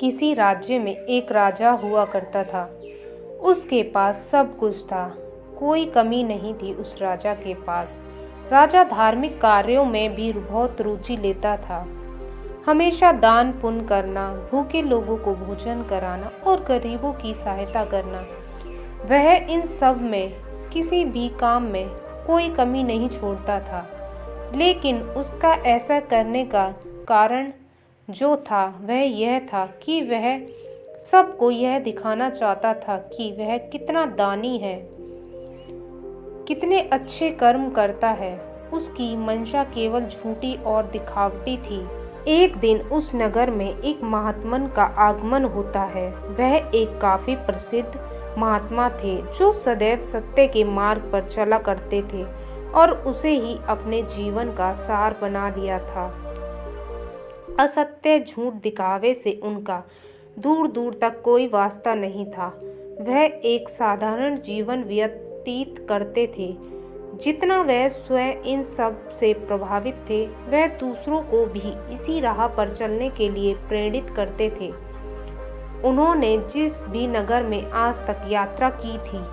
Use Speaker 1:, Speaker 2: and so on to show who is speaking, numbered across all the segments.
Speaker 1: किसी राज्य में एक राजा हुआ करता था। उसके पास सब कुछ था, कोई कमी नहीं थी उस राजा के पास। राजा धार्मिक कार्यों में भी बहुत रुचि लेता था। हमेशा दान पुण्य करना, भूखे लोगों को भोजन कराना और गरीबों की सहायता करना। वह इन सब में, किसी भी काम में कोई कमी नहीं छोड़ता था। लेकिन उसका ऐसा करने का कारण जो था वह यह था कि वह सबको यह दिखाना चाहता था कि वह कितना दानी है, कितने अच्छे कर्म करता है। उसकी मंशा केवल झूठी और दिखावटी थी। एक दिन उस नगर में एक महात्मन का आगमन होता है। वह एक काफी प्रसिद्ध महात्मा थे जो सदैव सत्य के मार्ग पर चला करते थे और उसे ही अपने जीवन का सार बना लिया था। असत्य, झूठ, दिखावे से उनका दूर दूर तक कोई वास्ता नहीं था। वह एक साधारण जीवन व्यतीत करते थे। जितना वह स्वयं इन सब से प्रभावित थे, वह दूसरों को भी इसी राह पर चलने के लिए प्रेरित करते थे। उन्होंने जिस भी नगर में आज तक यात्रा की थी,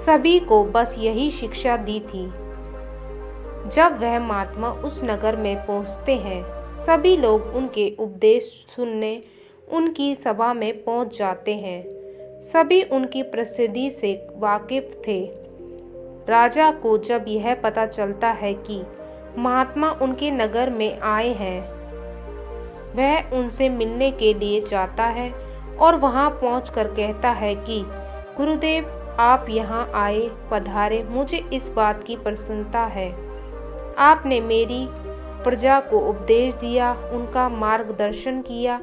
Speaker 1: सभी को बस यही शिक्षा दी थी। जब वह महात्मा उस नगर में पहुंचते हैं, सभी लोग उनके उपदेश सुनने उनकी सभा में पहुंच जाते हैं। सभी उनकी प्रसिद्धि से वाकिफ थे। राजा को जब यह पता चलता है कि महात्मा उनके नगर में आए हैं, वह उनसे मिलने के लिए जाता है और वहां पहुंचकर कहता है कि गुरुदेव, आप यहाँ आए, पधारे। मुझे इस बात की प्रसन्नता है। आपने मेरी प्रजा को उपदेश दिया, उनका मार्गदर्शन किया।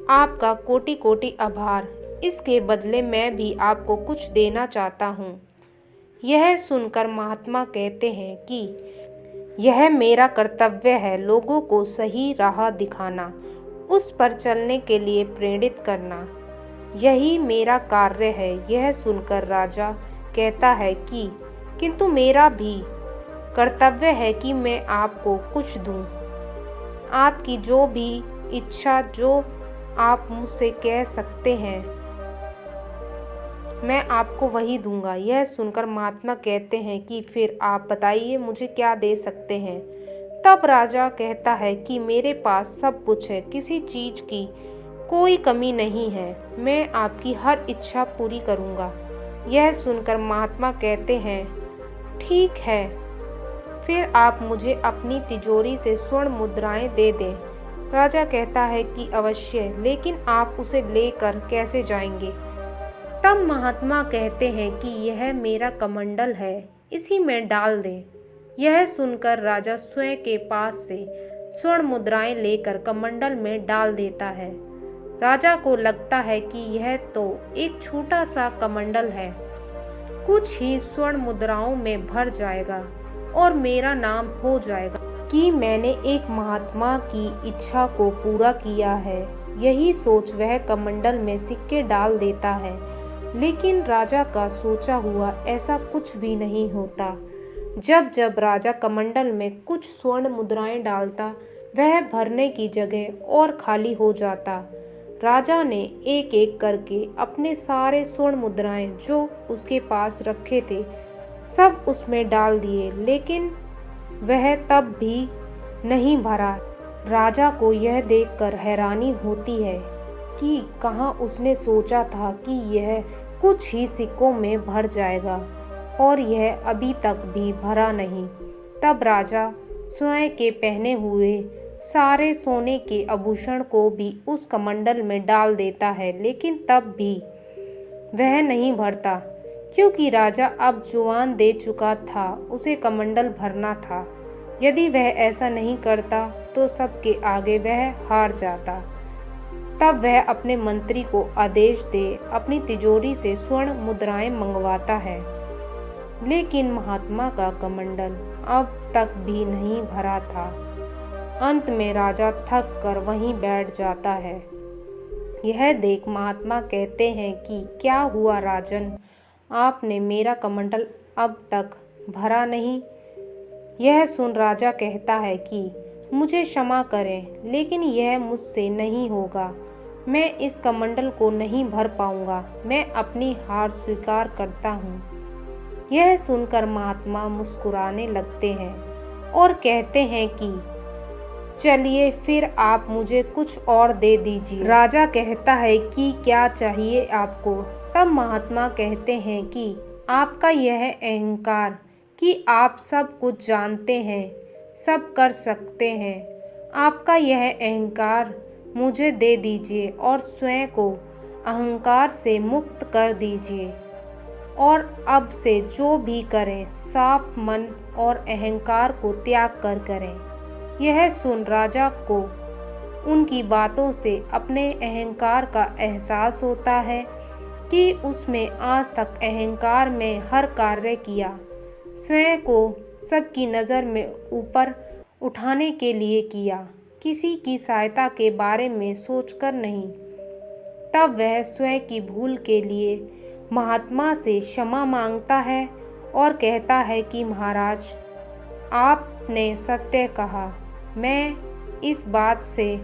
Speaker 1: आपका कोटि कोटि आभार। इसके बदले मैं भी आपको कुछ देना चाहता हूँ। यह सुनकर महात्मा कहते हैं कि यह मेरा कर्तव्य है, लोगों को सही राह दिखाना, उस पर चलने के लिए प्रेरित करना। यही मेरा कार्य है। यह सुनकर राजा कहता है कि किंतु मेरा भी कर्तव्य है कि मैं आपको कुछ दूं। आपकी जो भी इच्छा, जो आप मुझसे कह सकते हैं, मैं आपको वही दूंगा। यह सुनकर महात्मा कहते हैं कि फिर आप बताइए, मुझे क्या दे सकते हैं। तब राजा कहता है कि मेरे पास सब कुछ है, किसी चीज की कोई कमी नहीं है। मैं आपकी हर इच्छा पूरी करूंगा। यह सुनकर महात्मा कहते हैं, ठीक है, फिर आप मुझे अपनी तिजोरी से स्वर्ण मुद्राएं दे दें। राजा कहता है कि अवश्य, लेकिन आप उसे लेकर कैसे जाएंगे। तब महात्मा कहते हैं कि यह मेरा कमंडल है, इसी में डाल दें। यह सुनकर राजा स्वयं के पास से स्वर्ण मुद्राएं लेकर कमंडल में डाल देता है। राजा को लगता है कि यह तो एक छोटा सा कमंडल है, कुछ ही स्वर्ण मुद्राओं में भर जाएगा और मेरा नाम हो जाएगा कि मैंने एक महात्मा की इच्छा को पूरा किया है। यही सोच वह कमंडल में सिक्के डाल देता है। लेकिन राजा का सोचा हुआ ऐसा कुछ भी नहीं होता। जब जब राजा कमंडल में कुछ स्वर्ण मुद्राएं डालता, वह भरने की जगह और खाली हो जाता। राजा ने एक एक करके अपने सारे स्वर्ण मुद्राएं जो उसके पास रखे थे, सब उसमें डाल दिए, लेकिन वह तब भी नहीं भरा। राजा को यह देखकर हैरानी होती है कि कहाँ उसने सोचा था कि यह कुछ ही सिक्कों में भर जाएगा और यह अभी तक भी भरा नहीं। तब राजा स्वयं के पहने हुए सारे सोने के आभूषण को भी उस कमंडल में डाल देता है, लेकिन तब भी वह नहीं भरता, क्योंकि राजा अब जुबान दे चुका था, उसे कमंडल भरना था। यदि वह ऐसा नहीं करता तो सबके आगे वह हार जाता। तब वह अपने मंत्री को आदेश दे अपनी तिजोरी से स्वर्ण मुद्राएं मंगवाता है, लेकिन महात्मा का कमंडल अब तक भी नहीं भरा था। अंत में राजा थक कर वहीं बैठ जाता है। यह देख महात्मा कहते हैं कि क्या हुआ राजन, आपने मेरा कमंडल अब तक भरा नहीं। यह सुन राजा कहता है कि मुझे क्षमा करें, लेकिन यह मुझसे नहीं होगा। मैं इस कमंडल को नहीं भर पाऊंगा। मैं अपनी हार स्वीकार करता हूँ। यह सुनकर महात्मा मुस्कुराने लगते हैं और कहते हैं कि चलिए फिर आप मुझे कुछ और दे दीजिए। राजा कहता है कि क्या चाहिए आपको। तब महात्मा कहते हैं कि आपका यह अहंकार कि आप सब कुछ जानते हैं, सब कर सकते हैं, आपका यह अहंकार मुझे दे दीजिए और स्वयं को अहंकार से मुक्त कर दीजिए। और अब से जो भी करें साफ मन और अहंकार को त्याग कर करें। यह सुन राजा को उनकी बातों से अपने अहंकार का एहसास होता है कि उसमें आज तक अहंकार में हर कार्य किया, स्वयं को सबकी नज़र में ऊपर उठाने के लिए किया, किसी की सहायता के बारे में सोचकर नहीं। तब वह स्वयं की भूल के लिए महात्मा से क्षमा मांगता है और कहता है कि महाराज, आपने सत्य कहा। मैं इस बात से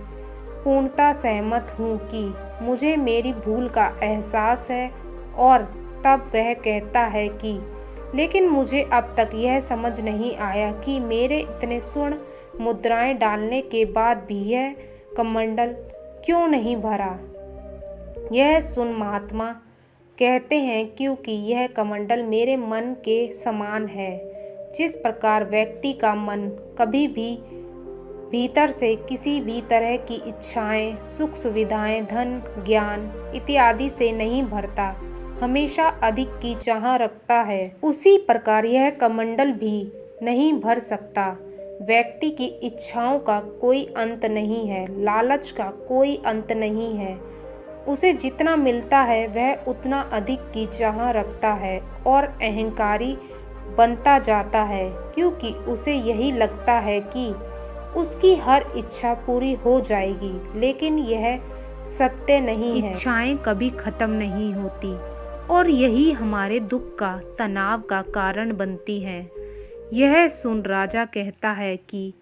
Speaker 1: पूर्णतः सहमत हूँ कि मुझे मेरी भूल का एहसास है। और तब वह कहता है कि लेकिन मुझे अब तक यह समझ नहीं आया कि मेरे इतने स्वर्ण मुद्राएं डालने के बाद भी यह कमंडल क्यों नहीं भरा। यह सुन महात्मा कहते हैं क्योंकि यह कमंडल मेरे मन के समान है। जिस प्रकार व्यक्ति का मन कभी भी भीतर से किसी भी तरह की इच्छाएं, सुख सुविधाएं, धन, ज्ञान इत्यादि से नहीं भरता, हमेशा अधिक की चाह रखता है, उसी प्रकार यह कमंडल भी नहीं भर सकता। व्यक्ति की इच्छाओं का कोई अंत नहीं है, लालच का कोई अंत नहीं है। उसे जितना मिलता है वह उतना अधिक की चाह रखता है और अहंकारी बनता जाता है, क्योंकि उसे यही लगता है कि उसकी हर इच्छा पूरी हो जाएगी। लेकिन यह सत्य नहीं है। इच्छाएं कभी खत्म नहीं होती और यही हमारे दुख का, तनाव का कारण बनती हैं। यह सुन राजा कहता है कि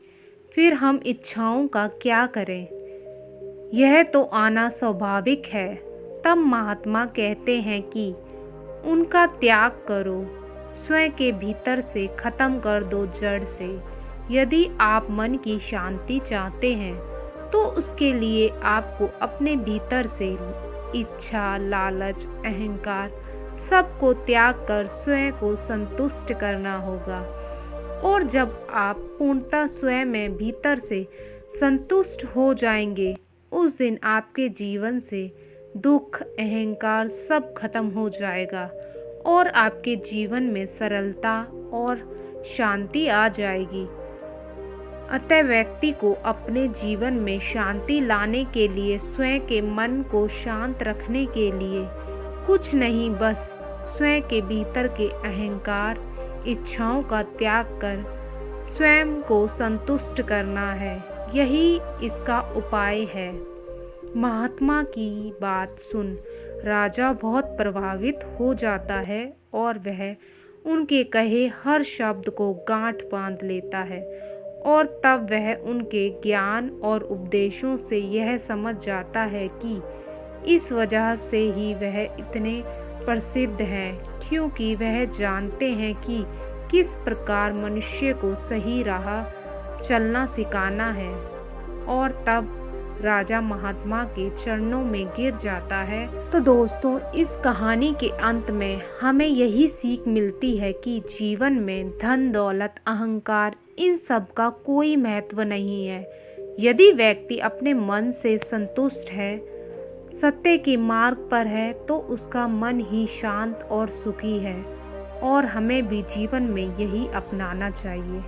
Speaker 1: फिर हम इच्छाओं का क्या करें, यह तो आना स्वाभाविक है। तब महात्मा कहते हैं कि उनका त्याग करो, स्वयं के भीतर से खत्म कर दो जड़ से। यदि आप मन की शांति चाहते हैं तो उसके लिए आपको अपने भीतर से इच्छा, लालच, अहंकार सबको त्याग कर स्वयं को संतुष्ट करना होगा। और जब आप पूर्णतः स्वयं में भीतर से संतुष्ट हो जाएंगे, उस दिन आपके जीवन से दुख, अहंकार सब खत्म हो जाएगा और आपके जीवन में सरलता और शांति आ जाएगी। अतः व्यक्ति को अपने जीवन में शांति लाने के लिए, स्वयं के मन को शांत रखने के लिए कुछ नहीं, बस स्वयं के भीतर के अहंकार, इच्छाओं का त्याग कर स्वयं को संतुष्ट करना है। यही इसका उपाय है। महात्मा की बात सुन राजा बहुत प्रभावित हो जाता है और वह उनके कहे हर शब्द को गांठ बांध लेता है। और तब वह उनके ज्ञान और उपदेशों से यह समझ जाता है कि इस वजह से ही वह इतने प्रसिद्ध हैं, क्योंकि वह जानते हैं कि किस प्रकार मनुष्य को सही राह चलना सिखाना है। और तब राजा महात्मा के चरणों में गिर जाता है। तो दोस्तों, इस कहानी के अंत में हमें यही सीख मिलती है कि जीवन में धन, दौलत, अहंकार इन सब का कोई महत्व नहीं है। यदि व्यक्ति अपने मन से संतुष्ट है, सत्य के मार्ग पर है, तो उसका मन ही शांत और सुखी है। और हमें भी जीवन में यही अपनाना चाहिए।